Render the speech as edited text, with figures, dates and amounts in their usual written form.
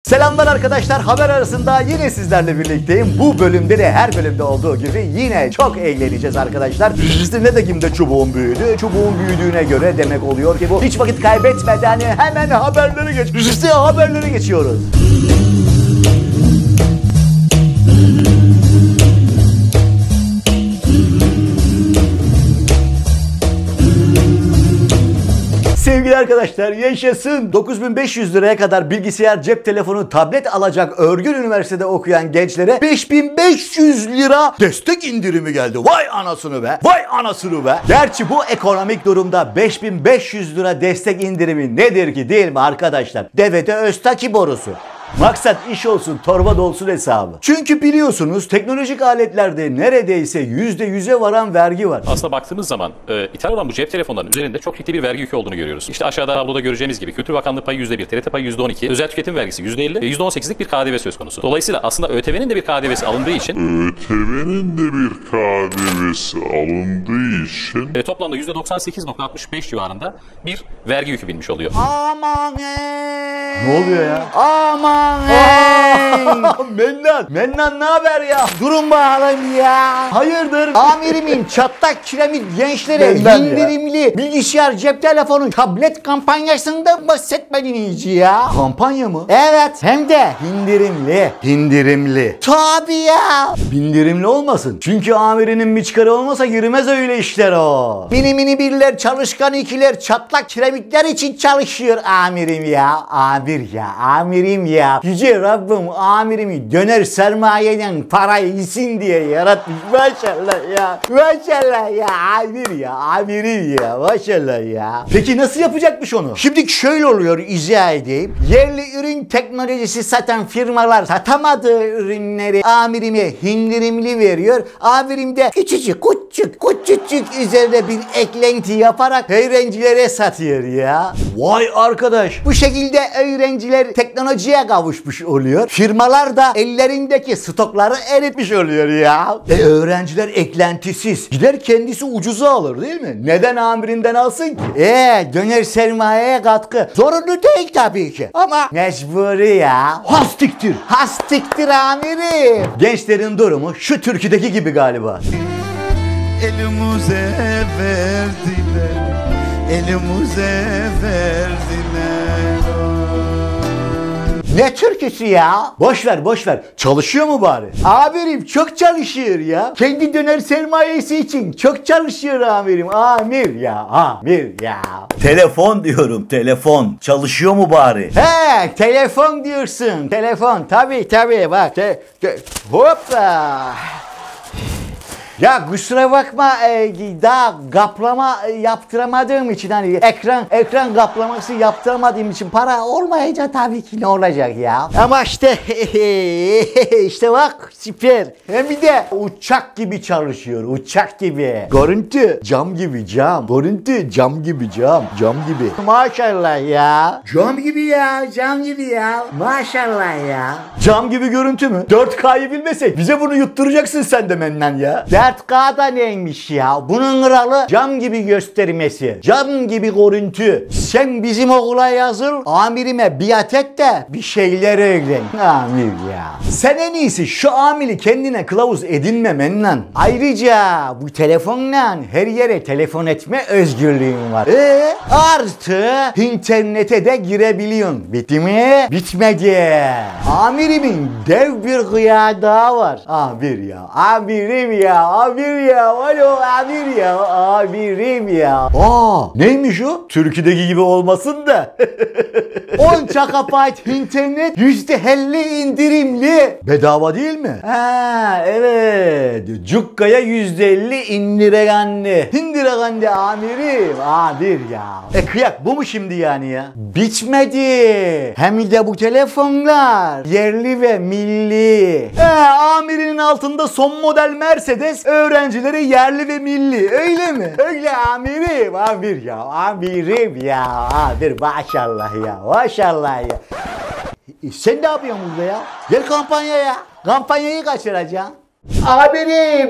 Selamlar arkadaşlar, haber arasında yine sizlerle birlikteyim. Bu bölümde de her bölümde olduğu gibi yine çok eğleneceğiz arkadaşlar. Ne dedim de çubuğun büyüdü. Çubuğun büyüdüğüne göre demek oluyor ki bu hiç vakit kaybetmeden hemen haberleri geçiyoruz. Sevgili arkadaşlar, yaşasın. 9500 liraya kadar bilgisayar, cep telefonu, tablet alacak Örgün Üniversitede okuyan gençlere 5500 lira destek indirimi geldi. Vay anasını be. Vay anasını be. Gerçi bu ekonomik durumda 5500 lira destek indirimi nedir ki, değil mi arkadaşlar? Devede Öztaki borusu. Maksat iş olsun, torba dolsun hesabı. Çünkü biliyorsunuz teknolojik aletlerde neredeyse %100'e varan vergi var. Aslında baktığımız zaman ithal olan bu cep telefonlarının üzerinde çok ciddi bir vergi yükü olduğunu görüyoruz. İşte aşağıda tabloda göreceğimiz gibi Kültür Bakanlığı payı %1, TRT payı %12, özel tüketim vergisi %50 ve %18'lik bir KDV söz konusu. Dolayısıyla aslında ÖTV'nin de bir KDV'si alındığı için toplamda %98.65 civarında bir vergi yükü binmiş oluyor. Aman ne oluyor ya? Aman Mennan ne haber ya? Durun bakalım ya. Hayırdır? Amirimin çatlak kiremit gençlere indirimli bilgisayar, cep telefonu, tablet kampanyasından bahsetmedin hiç ya. Kampanya mı? Evet, hem de indirimli. Tabii ya. İndirimli olmasın. Çünkü amirinin bir çıkarı olmasa yürümez öyle işler o. Mini birler, çalışkan ikiler, çatlak kiremitler için çalışıyor amirim ya. Amirim ya. Yüce Rabbim amirimi döner sermayeden parayı yesin diye yaratmış. Maşallah ya. Maşallah ya. Amirim ya. Maşallah ya. Peki nasıl yapacakmış onu? Şimdi şöyle oluyor, izah edeyim. Yerli ürün teknolojisi satan firmalar satamadığı ürünleri amirime indirimli veriyor. Amirim de küçücük üzerine bir eklenti yaparak öğrencilere satıyor ya. Vay arkadaş. Bu şekilde öğrenciler teknolojiye kavuşmuş oluyor. Firmalar da ellerindeki stokları eritmiş oluyor ya. Öğrenciler eklentisiz. Gider kendisi ucuza alır değil mi? Neden amirinden alsın ki? Döner sermayeye katkı. Zorunlu değil tabii ki. Ama mecburi ya. Hastiktir amirim. Gençlerin durumu şu türküdeki gibi galiba. Elimize verdiler. Ne türküsü ya? Boş ver. Çalışıyor mu bari? Amirim çok çalışıyor ya. Kendi döner sermayesi için çok çalışıyor amirim. Amir ya. Telefon diyorum, telefon. Çalışıyor mu bari? He, telefon diyorsun. Telefon tabii bak. Hoppa. Ya kusura bakma, daha kaplama yaptıramadığım için, hani ekran kaplaması yaptıramadığım için para olmayacak tabii ki, ne olacak ya. Ama işte bak, süper. Hem bir de uçak gibi çalışıyor, uçak gibi. Görüntü cam gibi cam. Görüntü cam gibi cam gibi. Maşallah ya. Cam gibi ya. Maşallah ya. Cam gibi görüntü mü? 4K'yı bilmesek bize bunu yutturacaksın sen de Mennan ya. 4K'da neymiş ya? Bunun kralı cam gibi göstermesi. Cam gibi görüntü. Sen bizim okula yazıl, amirime biat et de bir şeyler öğren. Amir ya. Sen en iyisi şu amiri kendine kılavuz edinme Mennan. Ayrıca bu telefonla her yere telefon etme özgürlüğün var. Artı internete de girebiliyorsun. Bitti mi? Bitmedi. Amirimin dev bir kıyağı daha var. Amirim ya. Alo amirim ya. Neymiş o? Türkiye'deki gibi olmasın da. 10 GB internet %50 indirimli. Bedava değil mi? Evet. Cukkaya %50 indireganne amirim. Amir ya. Kıyak bu mu şimdi yani ya? Bitmedi. Hem de bu telefonlar yerli ve milli. Amirinin altında son model Mercedes, öğrencileri yerli ve milli. Öyle mi? Öyle amirim. Amir ya. Amir maşallah ya. Sen ne yapıyorsun burada ya? Gel kampanyaya. Kampanyayı kaçıracaksın. Amirim.